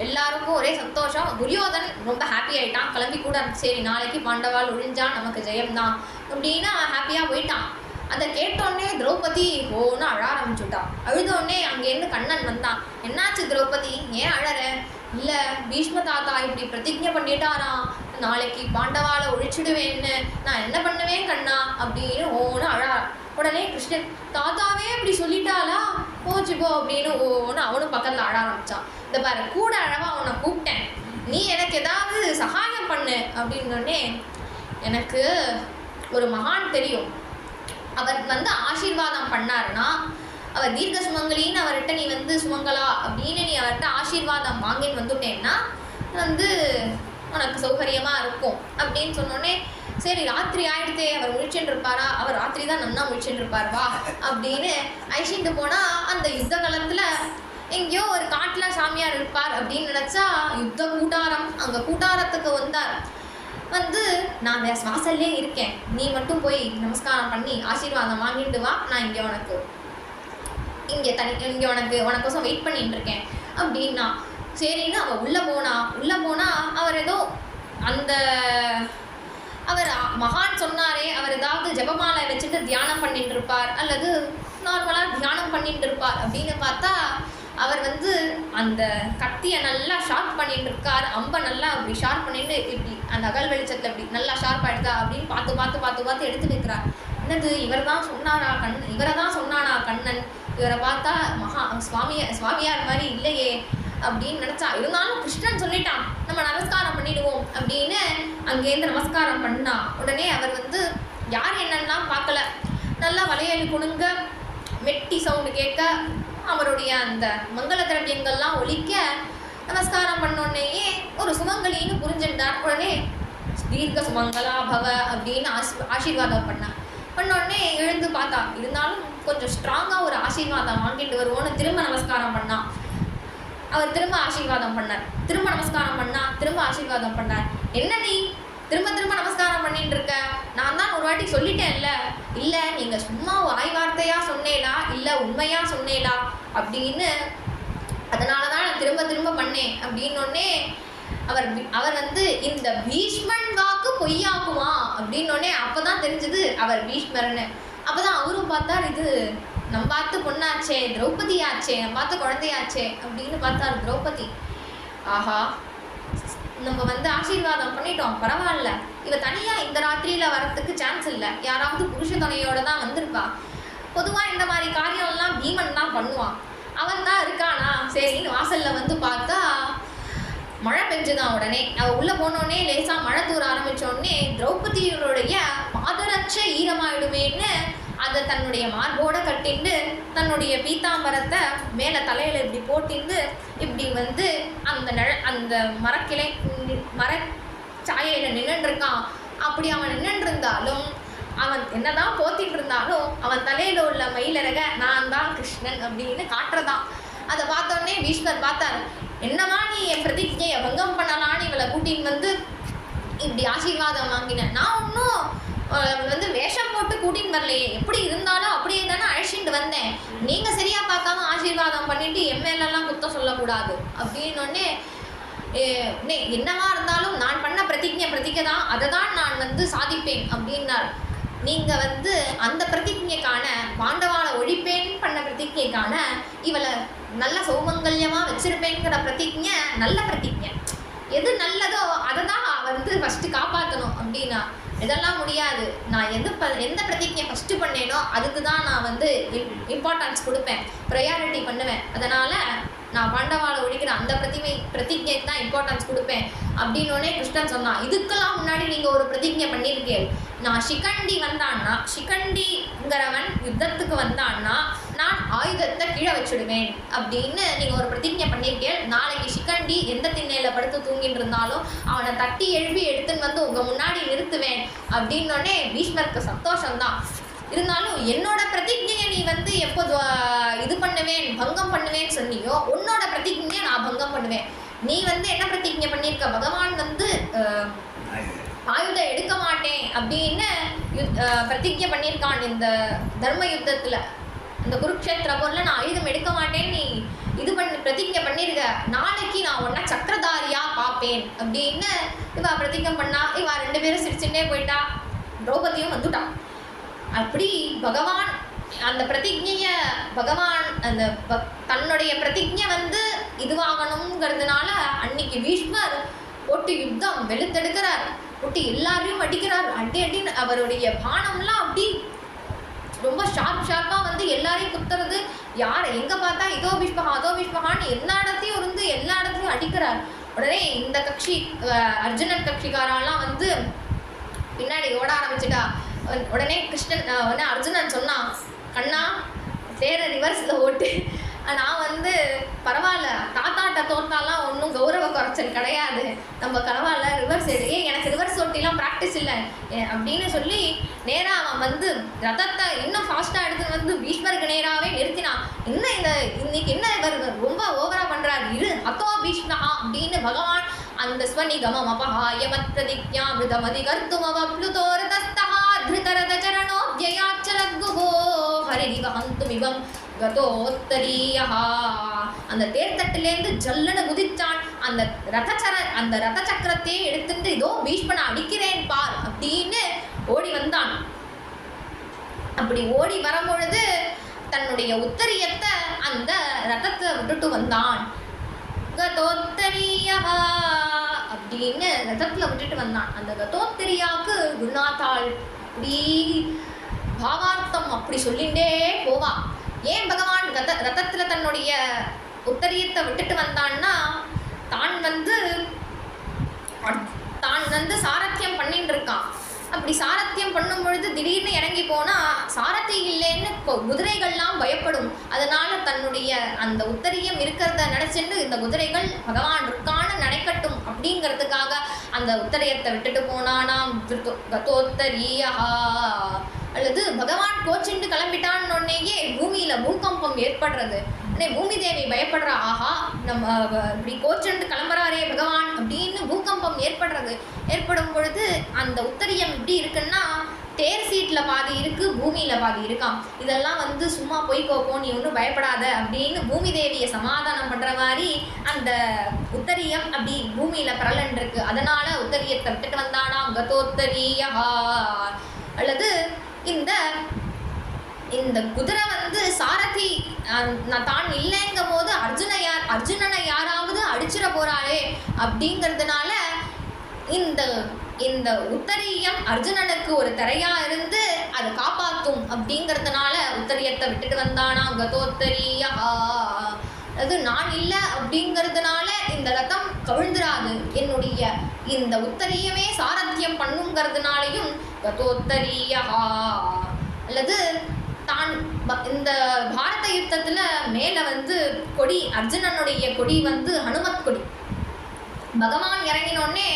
எல்லாருக்கும் ஒரே சந்தோஷம். துரியோதன் ரொம்ப ஹாப்பி ஆகிட்டான், கிளம்பி கூட சரி நாளைக்கு பாண்டவாள் ஒழிஞ்சா நமக்கு ஜெயம்தான் அப்படின்னு ஹாப்பியாக போயிட்டான். அதை கேட்டோடனே திரௌபதி ஓன்னு அழ ஆரம்பிச்சுட்டா. அழுதோடனே அங்கேருந்து கண்ணன் வந்தான். என்னாச்சு திரௌபதி, ஏன் அழற? இல்லை, பீஷ்ம தாத்தா இப்படி பிரதிஜை பண்ணிட்டாராம், நாளைக்கு பாண்டவால ஒழிச்சிடுவேன்னு, நான் என்ன பண்ணுவேன் கண்ணா அப்படின்னு ஓன்னு அழா. உடனே கிருஷ்ணன், தாத்தாவே இப்படி சொல்லிட்டாளா, போச்சு போ அப்படின்னு ஓன்னு அவனும் பக்கத்தில் அழ ஆரம்பிச்சான். இந்த பாரு, கூட அழவா அவனை கூப்பிட்டேன், நீ எனக்கு ஏதாவது சகாயம் பண்ணு அப்படின்னோடனே, எனக்கு ஒரு மகான் தெரியும், அவர் ஆசீர்வாதம் பண்ணாருன்னா, அவர் தீர்க்க சுமங்கலின்னு அவர்கிட்ட நீ சுமங்கலா அப்படின்னு நீ அவர்கிட்ட ஆசீர்வாதம் வாங்கின்னு வந்துட்டேன்னா உனக்கு சௌகரியமாக இருக்கும் அப்படின்னு சொன்னோடனே, சரி ராத்திரி ஆயிடுத்தே, அவர் முழிச்சுட்டு இருப்பாரா, அவர் ராத்திரி தான் நன்னா முழிச்சுட்டு இருப்பார் வா அப்படின்னு அழிச்சிட்டு போனால், அந்த யுத்த காலத்தில் எங்கேயோ ஒரு காட்டில் சாமியார் இருப்பார் அப்படின்னு நினச்சா, யுத்த கூட்டாரம், அங்கே கூட்டாரத்துக்கு வந்தார். நான் வாசல்லே இருக்கேன், நீ மட்டும் போய் நமஸ்காரம் பண்ணி ஆசீர்வாதம் வாங்கிட்டு வா, நான் இங்கே உனக்கோசம் வெயிட் பண்ணிட்டு இருக்கேன் அப்படின்னா. சரின்னு அவள் உள்ளே போனா அவர் ஏதோ அவர் மகான் சொன்னாரே, அவர் ஏதாவது ஜபமாலை வச்சுட்டு தியானம் பண்ணிட்டு இருப்பார், அல்லது நார்மலாக தியானம் பண்ணிட்டு இருப்பார் அப்படின்னு பார்த்தா, அவர் அந்த கத்தியை நல்லா ஷார்ப் பண்ணிட்டு இருக்கார். அம்பை நல்லா இப்படி ஷார்ப் பண்ணிட்டு இப்படி அந்த அகல் வெளிச்சத்தில் இப்படி நல்லா ஷார்ப் ஆகிடுதா அப்படின்னு பார்த்து எடுத்து வைக்கிறார். என்னது, இவரை தான் சொன்னானா கண்ணன், இவரை பார்த்தா சுவாமியார் மாதிரி இல்லையே அப்படின்னு நினச்சா. இருந்தாலும் கிருஷ்ணன் சொல்லிட்டான், நம்ம நமஸ்காரம் பண்ணிடுவோம் அப்படின்னு அங்கேருந்து நமஸ்காரம் பண்ணா. உடனே அவர் யார் என்னெல்லாம் பார்க்கல, நல்லா வளையல் குணுங்க, மெட்டி சவுண்டு கேட்க, அவருடைய அந்த மங்கள திரவியங்கள்லாம் ஒலிக்க, நமஸ்காரம் பண்ணோடனேயே ஒரு சுமங்கலின்னு புரிஞ்சுட்டார். உடனே தீர்க்க சுமங்கலா பவ அப்படின்னு ஆசீர்வாதம் பண்ணோடனே எழுந்து பார்த்தா. இருந்தாலும் கொஞ்சம் ஸ்ட்ராங்காக ஒரு ஆசீர்வாதம் வாங்கிட்டு வருவோன்னு திரும்ப நமஸ்காரம் பண்ணான். அவர் திரும்ப ஆசீர்வாதம் பண்ணார், திரும்ப நமஸ்காரம் பண்ணார், திரும்ப ஆசீர்வாதம் பண்ணார். என்ன நீ திரும்ப நமஸ்காரம் பண்ணிட்டு இருக்க, நான் தான் ஒரு வாட்டி சொல்லிட்டேன்ல, இல்லை நீங்கள் சும்மா வாய் வார்த்தையாக சொன்னேலா இல்லை உண்மையாக சொன்னேலா அப்படின்னு, அதனால தான் நான் திரும்ப பண்ணேன் அப்படின்னோடனே அவர் இந்த பீஷ்மன் வாக்கு பொய்யாக்குமா அப்படின்னோடனே அப்போ தான் தெரிஞ்சது அவர் பீஷ்மர்னு. அப்போ தான் அவரும் பார்த்தார், இது நம்ம பார்த்து பொண்ணாச்சே, திரௌபதி ஆச்சே, நம்ம பார்த்து குழந்தையாச்சே அப்படின்னு பார்த்தாரு திரௌபதி. ஆஹா, நம்ம ஆசீர்வாதம் பண்ணிட்டோம், பரவாயில்ல, இவ தனியாக இந்த ராத்திரியில் வரத்துக்கு சான்ஸ் இல்லை, யாராவது புருஷ துணையோட தான் வந்திருப்பா. பொதுவாக இந்த மாதிரி காரியம்லாம் பீமன் தான் பண்ணுவான், அவன் தான் இருக்கானா சரின்னு வாசலில் பார்த்தா மழை பெஞ்சுதான். உடனே அவள் உள்ளே போனோடனே லேசாக மழை தூர ஆரம்பித்தோடனே திரௌபதியோடைய பாதரட்ச ஈரமாயிடுமேன்னு அதை தன்னுடைய மார்போட கட்டிண்டு தன்னுடைய பீத்தாம்பரத்தை மேலே தலையில் இப்படி போட்டிருந்து இப்படி அந்த மரக்கிளை மரச்சாயையில் நின்றுருக்கான். அப்படி அவன் நின்றுருந்தாலும், அவன் என்னதான் போத்திட்டு இருந்தாலும், அவன் தலையில் உள்ள மயிலரக நான் தான் கிருஷ்ணன் அப்படின்னு காட்டுறதான். அதை பார்த்தோடனே பீஷ்மர் பார்த்தார், என்னமா நீ என் பிரதிஜையை பங்கம் பண்ணலான்னு இவளை கூட்டின்னு இப்படி ஆசீர்வாதம் வாங்கினேன், நான் ஒன்றும் வேஷம் போட்டு கூட்டின்னு வரலையே, எப்படி இருந்தாலும் அப்படியே தானே அழைச்சிட்டு வந்தேன், நீங்கள் சரியாக பார்க்காம ஆசீர்வாதம் பண்ணிட்டு எம்எல்லாம் குத்தம் சொல்லக்கூடாது அப்படின்னோடனே, என்னவா இருந்தாலும் நான் பண்ண பிரதிஜை தான், அதை தான் நான் சாதிப்பேன் அப்படின்னார். நீங்கள் அந்த பிரதிஜைக்கான பாண்டவால ஒழிப்பேன் பண்ண பிரதிஜைக்கான இவளை நல்ல சௌமங்கல்யமாக வச்சிருப்பேங்கிற பிரதிஜை நல்ல பிரதிஜை, எது நல்லதோ அதை தான் ஃபஸ்ட்டு காப்பாற்றணும் அப்படின்னா. இதெல்லாம் முடியாது, நான் எந்த பிரதிஜையை ஃபஸ்ட்டு பண்ணேனோ அதுக்கு தான் நான் இம்பார்ட்டன்ஸ் கொடுப்பேன், ப்ரையாரிட்டி பண்ணுவேன், அதனால் நான் பாண்டவால ஒழிக்கிற அந்த பிரதிஜைக்கு தான் இம்பார்ட்டன்ஸ் கொடுப்பேன் அப்படின்னோடனே கிருஷ்ணன் சொன்னான். இதுக்கெல்லாம் முன்னாடி நீங்கள் ஒரு பிரதிஜை பண்ணியிருக்கேன், நான் சிகண்டிங்கிறவன் யுத்தத்துக்கு வந்தான்னா நான் ஆயுதத்தை கீழே வச்சுடுவேன் அப்படின்னு நீங்கள் ஒரு பிரதிஜை பண்ணியிருக்கேன். நாளைக்கு சிகண்டி எந்த திண்ணையில் படுத்து தூங்கிட்டு இருந்தாலும் அவனை தட்டி எழுப்பி எடுத்துன்னு உங்கள் முன்னாடி நிறுத்துவேன் அப்படின்னோடனே பீஷ்மருக்கு சந்தோஷம்தான். இருந்தாலும் என்னோட பிரதிஜையை நீ எப்போ இது பண்ணுவேன் பங்கம் பண்ணுவேன்னு சொன்னியோ, உன்னோட பிரதிஜையை நான் பங்கம் பண்ணுவேன். நீ என்ன பிரதிஜை பண்ணியிருக்க, பகவான் ஆயுதம் எடுக்க மாட்டேன் அப்படின்னு பிரதிஜை பண்ணியிருக்கான் இந்த தர்ம யுத்தத்தில், இந்த குருக்ஷேத்திர போரில் நான் ஆயுதம் எடுக்க மாட்டேன்னு நீ பிரதிஜை பண்ணியிருக்க, நாளைக்கு நான் உன்னை சக்கரதாரியாக பார்ப்பேன் அப்படின்னு இவா பிரதிஜை பண்ணா. இவா 2 பேரும் சிரிச்சுட்டே போயிட்டா, திரௌபதியும் வந்துட்டான். அப்படி பகவான் அந்த பிரதிஜைய பகவான் அந்த தன்னுடைய பிரதிஜை வந்து இதுவாகணுங்கிறதுனால அன்னைக்கு பீஷ்மர் போட்டு யுத்தம் வெளுத்தெடுக்கிறார், போட்டு எல்லாரையும் அடிக்கிறார். அடின்னு அவருடைய பானம்லாம் அப்படி ரொம்ப ஷார்ப்பாக வந்து எல்லாரையும் குத்துறது. யார் எங்கே பார்த்தா இதோ பீஷ்மகா அதோ பீஷ்மகான்னு எல்லா இடத்தையும் இருந்து எல்லா இடத்துலையும் அடிக்கிறார். உடனே இந்த கட்சி அர்ஜுனன் கட்சிக்காரெல்லாம் வந்து பின்னாடி ஓட ஆரம்பிச்சுட்டா. உடனே கிருஷ்ணன் உடனே அர்ஜுனன் சொன்னான், கண்ணா தேரை ரிவர்ஸில் ஓட்டு, நான் வந்து பரவாயில்ல, தாத்தாட்ட தோத்தாலாம் ஒன்றும் கௌரவ குறைச்சல் கிடையாது, நம்ம பரவாயில்ல ரிவர்ஸ் எனக்கு ரிவர்ஸ் ஓட்டிலாம் ப்ராக்டிஸ் இல்லை அப்படின்னு சொல்லி நேராக அவன் வந்து ரதத்தை இன்னும் ஃபாஸ்ட்டாக எடுத்து வந்து பீஷ்மருக்கு நேராகவே நிறுத்தினான். இன்னும் இன்னைக்கு என்ன இவர் ரொம்ப ஓவராக பண்ணுறாரு, இரு அத்தோ பீஷ்மஹா அப்படின்னு பகவான் அந்த ஸ்வனிகமம் அபஹாயமத் பிரதிஜ்ஞா மிருதமதி கர்த்துமவப்ளுதோ ரதஸ்தஹா த்ருதரத சரணோத்யயாச்சலத்குஹோ ஹரிதிவஹந்துமிவம் கதோத்தரீயஹா. அந்த தேர்தட்டிலேருந்து ஜல்லுன்னு குதிச்சான். அந்த ரத சக்கரத்தையே எடுத்துட்டு இதோ பீஷ்மனை அடிக்கிறேன் பார் அப்படின்னு ஓடி வந்தான். அப்படி ஓடி வரும்பொழுது தன்னுடைய உத்தரியத்தை அந்த ரதத்தை விட்டுட்டு வந்தான். கதோத்தரீயஹா அப்படின்னு ரதத்துல விட்டுட்டு வந்தான். அந்த கதோத்தரியாவுக்கு குருநாத்தாள் அப்படி பாவார்த்தம் அப்படி சொல்லிண்டே போவா. ஏன் பகவான் ரதத்துல தன்னுடைய உத்தரியத்தை விட்டுட்டு வந்தான்னா, தான் வந்து சாரத்தியம் பண்ணிட்டு இருக்கான். அப்படி சாரத்தியம் பண்ணும் பொழுது திடீர்னு இறங்கி போனா சாரத்தி இல்லைன்னு குதிரைகள்லாம் பயப்படும். அதனால தன்னுடைய அந்த உத்தரியம் இருக்கிறத நினைச்சுட்டு இந்த குதிரைகள் பகவான் இருக்கான்னு நினைக்கட்டும் அப்படிங்கிறதுக்காக அந்த உத்தரியத்தை விட்டுட்டு போனானாம். கதோத்தரீயஹா அல்லது பகவான் கோச்சிண்டு கிளம்பிட்டான்னு உடனேயே பூமியில பூகம்பம் ஏற்படுறது. பூமி தேவி பயப்படுறா, ஆஹா நம்ம இப்படி கோச்சிண்டு கிளம்புறாரே பகவான் அப்படின்னு பூகம்பம் ஏற்படும் பொழுது அந்த உத்தரியம் எப்படி இருக்குன்னா தேர் சீட்டில் பாதி இருக்கு, பூமியில பாதி இருக்கான். இதெல்லாம் வந்து சும்மா போய்க்கோப்போ, நீ ஒன்றும் பயப்படாத அப்படின்னு பூமி தேவியை சமாதானம் பண்ற மாதிரி அந்த உத்தரியம் அப்படி பூமியில பரலன் இருக்கு. அதனால உத்தரியத்தை விட்டுட்டு வந்தானா கதோத்தரீயஹா. அல்லது இந்த குதிரை வந்து சாரதி தான் இல்லைங்கும் போது அர்ஜுனனை யாராவது அடிச்சிட போறாளே அப்படிங்கிறதுனால இந்த உத்தரியம் அர்ஜுனனுக்கு ஒரு தரையா இருந்து அதை காப்பாற்றும் அப்படிங்கிறதுனால உத்தரியத்தை விட்டுட்டு வந்தானா கதோத்தரீயஹா. அது நான் இல்லை அப்படிங்கிறதுனால இந்த ரதம் கவிழ்ந்துராது, என்னுடைய இந்த உத்தரியமே சாரத்தியம் பண்ணுங்கிறதுனாலையும் கதோத்தரீயஹா. அல்லது தான் இந்த பாரத யுத்தத்துல மேல வந்து கொடி அர்ஜுனனுடைய கொடி வந்து ஹனுமத் கொடி. பகவான் இறங்கினோடனே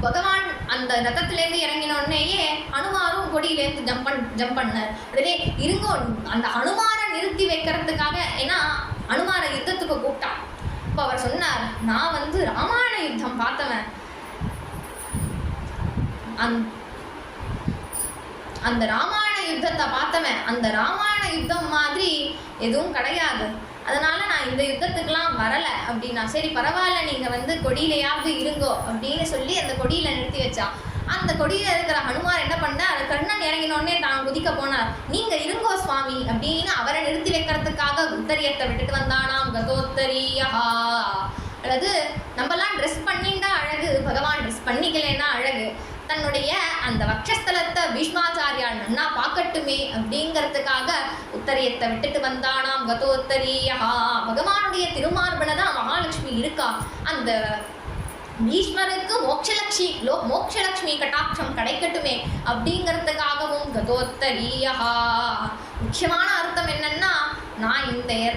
பகவான் அந்த ரதத்திலேருந்து இறங்கினோடனேயே ஹனுமாரும் கொடியிலேருந்து ஜம்ப் பண்ணார். உடனே இருங்கோ அந்த ஹனுமாரை நிறுத்தி வைக்கிறதுக்காக, ஏன்னா ஹனுமாரை யுத்தத்துக்கு கூப்பிட்டான். இப்போ அவர் சொன்னார், நான் வந்து ராமாயண யுத்தம் பார்த்தவன், அந்த ராமாயண யுத்தத்தை பார்த்தவன், அந்த ராமாயண யுத்தம் மாதிரி எதுவும் கிடையாது, அதனால நான் இந்த யுத்தத்துக்கெல்லாம் வரலை அப்படின்னா. சரி பரவாயில்ல, நீங்கள் வந்து கொடியிலையாவது இருங்கோ அப்படின்னு சொல்லி அந்த கொடியில் நிறுத்தி வச்சா. அந்த கொடியில் இருக்கிற ஹனுமார் என்ன பண்ணார், கண்ணன் இறங்கினோடனே தான் குதிக்க போனார். நீங்கள் இருங்கோ சுவாமி அப்படின்னு அவரை நிறுத்தி வைக்கிறதுக்காக உத்தரியத்தை விட்டுட்டு வந்தானாம் கதோத்தரீயஹா. அல்லது நம்மலாம் ட்ரெஸ் பண்ணிண்டா அழகு, பகவான் ட்ரெஸ் பண்ணிக்கலைன்னா அழகு. தன்னுடைய அந்த வக்ஷஸ்தலத்தை பீஷ்மாச்சாரியால் நன்னா பார்க்கட்டுமே அப்படிங்கிறதுக்காக உத்தரியத்தை விட்டுட்டு வந்தானாம் கதோத்தரீயஹா. பகவானுடைய திருமார்பனை தான் மகாலட்சுமி இருக்கா. அந்த பீஷ்மருக்கு மோட்சலட்சுமி கட்டாட்சம் கிடைக்கட்டுமே அப்படிங்கிறதுக்காகவும் கதோத்தரீயஹா. முக்கியமான அர்த்தம் என்னன்னா, நான்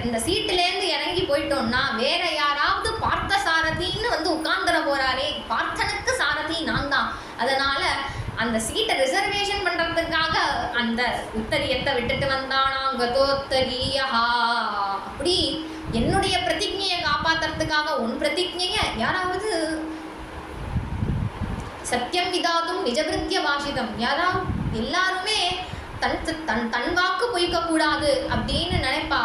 இந்த சீட்டிலேருந்து இறங்கி போயிட்டோம்னா வேற யாராவது பார்த்த சாரதின்னு வந்து உட்கார்ந்துட போறாரே, பார்த்தனுக்கு சாரதி நான் தான், அதனால அந்த சீட்டை ரிசர்வேஷன் பண்றதுக்காக அந்த உத்தரியத்தை விட்டுட்டு வந்தானாம் கதோத்தரீயஹா. அப்படி என்னுடைய பிரதிஜையை காப்பாத்துறதுக்காக உன் பிரதிஜையை யாராவது சத்தியம் விதாதும் நிஜபிருத்திய பாஷிதம், யாராவது எல்லாருமே தன் வாக்கு பொய்க்க கூடாது அப்படின்னு நினைப்பா.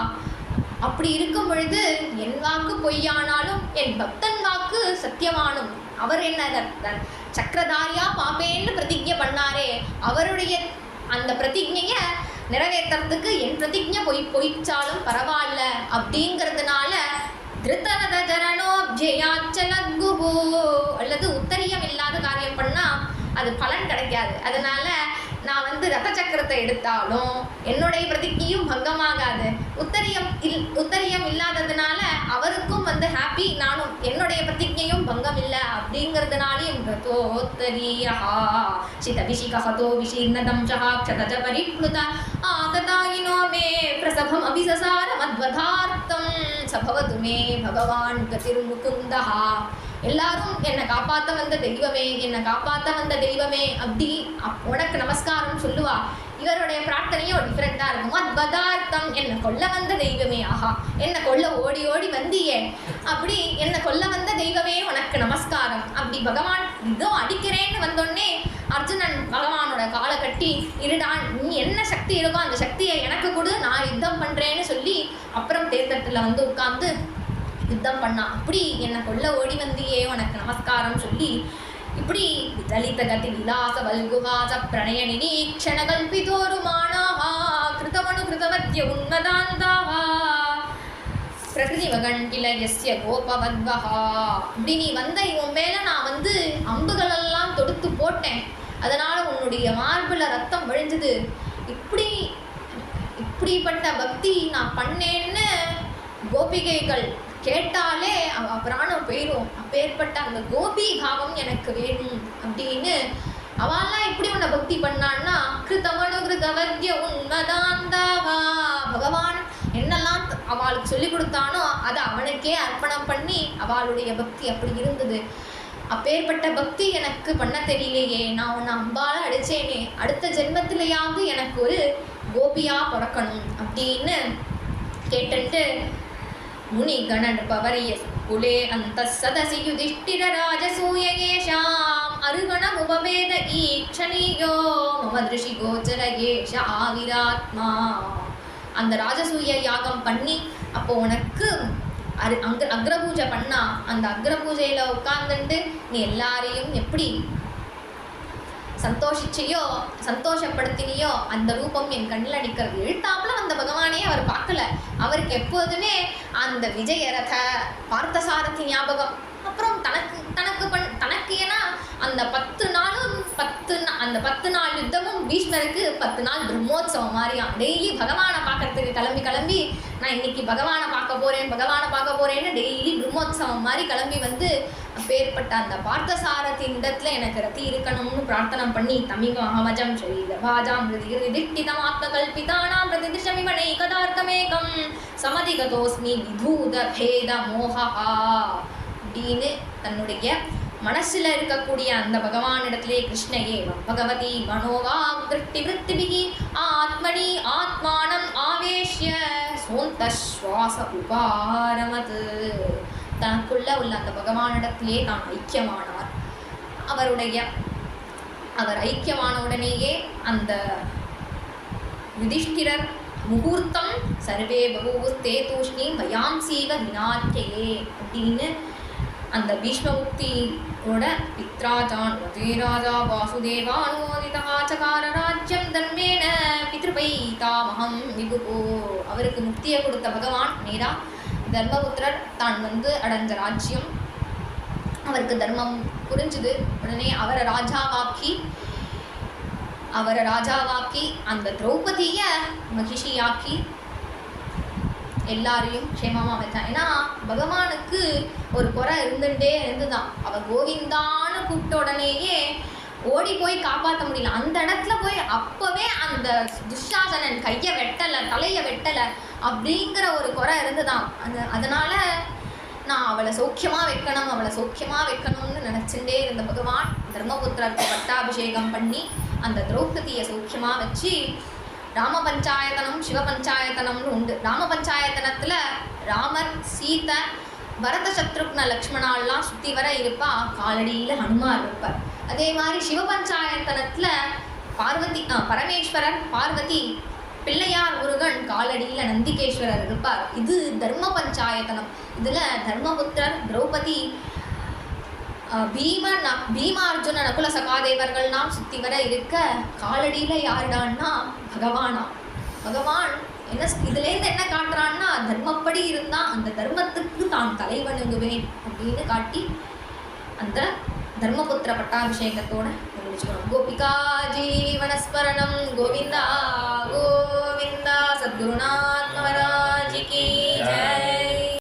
அப்படி இருக்கும் பொழுது என் வாக்கு பொய்யானாலும் என் பக்தன் வாக்கு சத்தியமானும். அவர் என்ன சக்கரதாரியா பாப்பேன்னு பிரதிஜை பண்ணாரே, அவருடைய அந்த பிரதிஜையை நிறைவேற்றுறதுக்கு என் பிரதிஜை பொய்ச்சாலும் பரவாயில்ல அப்படிங்கிறதுனால திருத்தரத ஜரணோப்ஜயாச்சலத்குபோ, அல்லது உத்தரியம் இல்லாத காரியம் பண்ணா அது பலன் கிடைக்காது. அதனால நான் ரத சக்கரத்தை எடுத்தாலும் என்னுடைய பிரதிஜையும் பங்கமாகாது. உத்தரியம் இல்லாததுனால அவருக்கும் ஹாப்பி, நானும் என்னுடைய பிரதிஜையும் பங்கம் இல்லை அப்படிங்கிறதுனாலையும் ரதோத்தரியா சிதவிஷிகஹதோ விஷீர்ணதம்சஹ க்ஷதஜ பரிப்ளுத ஆகதாயினோ மே பிரசபம் அபிசசார மத்வதார்த்தம் சபவது மே பகவான் கதிர்முகுந்தஹ. எல்லாரும் என்னை காப்பாற்ற வந்த தெய்வமே, என்னை காப்பாற்ற வந்த தெய்வமே அப்படி உனக்கு நமஸ்காரம் சொல்லுவா. இவருடைய பிரார்த்தனையும் டிஃப்ரெண்டாக இருக்கும். அத்பதார்த்தம், என்னை கொல்ல வந்த தெய்வமே, ஆஹா என்னை கொல்ல ஓடி ஓடி வந்தியே, அப்படி என்னை கொல்ல வந்த தெய்வமே உனக்கு நமஸ்காரம். அப்படி பகவான் இதோ அடிக்கிறேன்னு வந்தோடனே அர்ஜுனன் பகவானோட காலை கட்டி, இருடான் நீ என்ன சக்தி இருக்கோ அந்த சக்தியை எனக்கு கொடு, நான் யுத்தம் பண்ணுறேன்னு சொல்லி அப்புறம் தேர்தட்டில் உட்கார்ந்து யுத்தம் பண்ணா. அப்படி என்னை கொல்ல ஓடி வந்தியே உனக்கு நமஸ்காரம் சொல்லி இப்படி விதலித கதி விலாச வல்குஹாச பிரணய நிரீக்ஷண கல்பிதோருமானாஹா கிருதமனு கிருதவத்ய உன்மதாந்தாஹா பிரகிருதி வகண்டில யஸ்ய கோபவத்வஹா. இப்படி நீ இவன் மேல நான் அம்புகளெல்லாம் தொடுத்து போட்டேன், அதனால உன்னுடைய மார்புல ரத்தம் வழிஞ்சுது. இப்படிப்பட்ட பக்தி நான் பண்ணேன்னு கோபிகைகள் கேட்டாலே அவ பிராணம் போயிடும். அப்பேற்பட்ட அந்த கோபி பாவம் எனக்கு வேணும் அப்படின்னு அவெல்லாம் எப்படி உன்னை பக்தி பண்ணான்னா கிருதமனு கிருதவத்ய உன்மதாந்தாவா. பகவான் என்னெல்லாம் அவளுக்கு சொல்லி கொடுத்தானோ அதை அவனுக்கே அர்ப்பணம் பண்ணி அவளுடைய பக்தி அப்படி இருந்தது. அப்பேற்பட்ட பக்தி எனக்கு பண்ண தெரியலையே, நான் உன்னை அம்பால அடிச்சேனே, அடுத்த ஜென்மத்திலேயாவது எனக்கு ஒரு கோபியா பிறக்கணும் அப்படின்னு கேட்டுட்டு முனி கணன் பவரிய குலே அந்த சதசி யுதிஷ்டிர ராஜசூயேஷாம் அருகண உபவேத ஈக்ஷணியோ மம திருஷி கோச்சர ஏஷ ஆவிராத்மா. அந்த ராஜசூய யாகம் பண்ணி அப்போ உனக்கு அக்ரபூஜை பண்ணா, அந்த அக்ரபூஜையில உட்கார்ந்துட்டு நீ எல்லாரையும் எப்படி சந்தோஷப்படுத்தினியோ அந்த ரூபம் என் கண்ணில் நிற்கிறது. எழுத்தாப்புல அந்த பகவானே அவர் பார்க்கல. அவருக்கு எப்போதுமே அந்த விஜயரத பார்த்தசாரதி ஞாபகம். அப்புறம் தனக்கு ஏன்னா அந்த 10 நாள் யுத்தமும் பீஷ்மருக்கு 10 நாள் பிரம்மோத்சவம் மாதிரியா. டெய்லி பகவானை பார்க்கறதுக்கு கிளம்பி நான் இன்னைக்கு பகவானை பார்க்க போறேன்னு டெய்லி பிரம்மோத்சவம் மாதிரி கிளம்பி அப்பேற்பட்ட அந்த பார்த்தசாரதி இடத்துல எனக்கு ரத்தி இருக்கணும்னு பிரார்த்தனை பண்ணி தமிகமஜம் ஸ்ரீரபாஜாம் திட்டிதமாத்ம கல்பிதானாம் பிரதிதிஷமிவனை கதார்த்தமேகம் சமதிகதோஸ்மி விதூத பேத மோகா அப்படின்னு தன்னுடைய மனசுல இருக்கக்கூடிய அந்த பகவானிடத்திலே கிருஷ்ணயே பகவதி மனோவா திருஷ்டி விருத்திபிகி ஆத்மனி ஆத்மானம் ஆவேஷ்ய சோந்தஸ்வாச உபாரமது. தனக்குள்ள உள்ள அந்த பகவானிடத்திலே தான் ஐக்கியமானார். அவர் ஐக்கியமான உடனேயே அந்த யுதிஷ்டிரர் முகூர்த்தம் சர்வே பகூஸ்தே தூஷ்ணி மயாம்சீக வினாட்டையே அப்படின்னு அந்த பீஷ்மமுக்தியோட பித்ராஜான் வதேராஜா வாசுதேவா அனுமோதிதா சகார ராஜ்யம் தர்மேன பித்ருபைதாமகம் விபுகோ. அவருக்கு முக்தியை கொடுத்த பகவான் நேரா தர்மபுத்திரர் தான் அடைஞ்ச ராஜ்யம் அவருக்கு தர்மம் புரிஞ்சுது. உடனே அவரை ராஜாவாக்கி அந்த திரௌபதிய மகிஷியாக்கி எல்லாரையும் க்ஷேமமாக வச்சான். ஏன்னா பகவானுக்கு ஒரு குறை இருந்துதான். அவ கோவிந்தான்னு கூப்பிட்ட உடனேயே ஓடி போய் காப்பாற்ற முடியல. அந்த இடத்துல போய் அப்பவே அந்த துஷாசனன் கையை வெட்டலை, தலையை வெட்டலை அப்படிங்கிற ஒரு குறை இருந்துதான். அதனால நான் அவளை சௌக்கியமாக வைக்கணும்னு நினச்சிட்டே இருந்த பகவான் தர்மபுத்திரருக்கு பட்டாபிஷேகம் பண்ணி அந்த திரௌபதியை சௌக்கியமாக வச்சு ராம பஞ்சாயத்தனம் சிவ பஞ்சாயத்தனம்னு உண்டு. ராம பஞ்சாயத்தனத்தில் ராமர் சீதை பரத சத்ருக்ன லக்ஷ்மணாலாம் சுற்றி வர இருப்பா, காலடியில் ஹனுமார் இருப்பார். அதே மாதிரி சிவ பஞ்சாயத்தனத்தில் பரமேஸ்வரர் பார்வதி பிள்ளையார் முருகன் காலடியில் நந்திகேஸ்வரர் இருப்பார். இது தர்ம பஞ்சாயத்தனம். இதில் தர்மபுத்திரர் திரௌபதி பீமார்ஜுன நகுல சகாதேவர்கள் நாம் சுத்தி வர இருக்க காலடியில யாருடான்னா பகவானா. பகவான் என்ன இதுலேருந்து என்ன காட்டுறான்னா, தர்மப்படி இருந்தா அந்த தர்மத்துக்கு தான் தலை வணங்குவேன் அப்படின்னு காட்டி அந்த தர்மபுத்திர பட்டாபிஷேகத்தோட முடிச்சுக்கணும். கோபிகா ஜீவனஸ்மரணம் கோவிந்தா கோவிந்தா. சத்குருநாத்